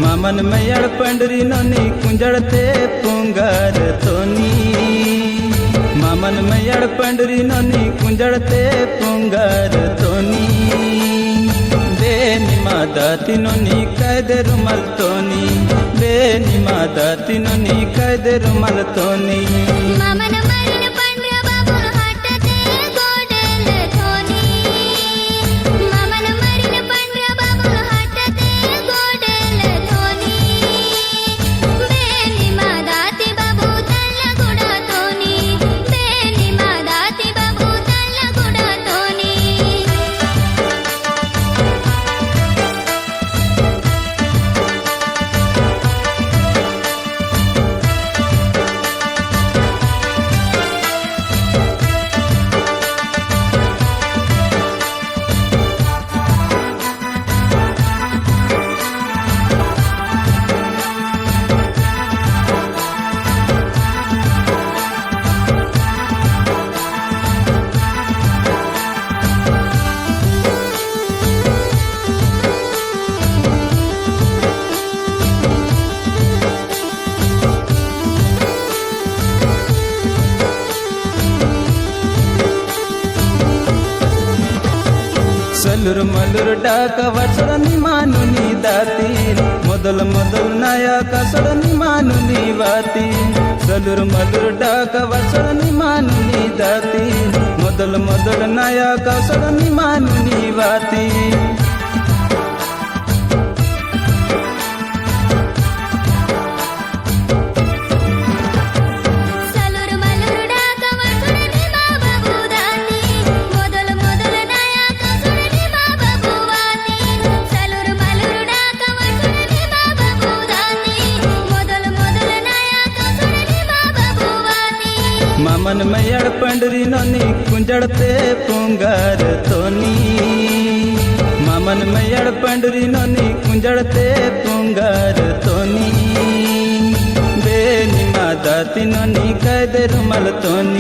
मामन मैयड़ पंडरी नोनी कुंजड़ते पुंगार तोनी मामन मैयड़ पंडरी नोनी कुंजड़ते पुंगार तोनी बेनी मादाती नोनी कैदे रुमल तोनी बेनी मादाती नोनी कैदे रुमल तोनी मामन मरिन पंड्र बाबुल हटते गोडेल थोनी मामन मरिन पंड्र बाबुल हटते गोडेल थोनी बेनी मादाती बाबू तल्ला गुड़ा तोनी बेनी मादाती बाबू तल्ला गुड़ा तोनी सलुर मलुर डाक वसरनी मानुनी दाती मोदल मोदल नया कसरनी मानुनी वाती सलुर मलुर डाक वसरनी मानुनी दाती मोदल मोदल नया कसरनी मानुनी वाती सलुर मलुर डाक वसुरनी बाबा बुदाती मोदल मोदल नया कसुरनी बाबा बुवाती सलुर मलुर डाक वसुरनी बाबा बुदाती मोदल मोदल नया कसुरनी बाबा बुवाती मामन मैयड़ पंडरी नोनी कुंजड़ते पुंगार तोनी मामन मैयड़ पंडरी नोनी कुंजड़ते पुंगार तोनी बेनी मादाती नोनी कैदे रुमल तोनी।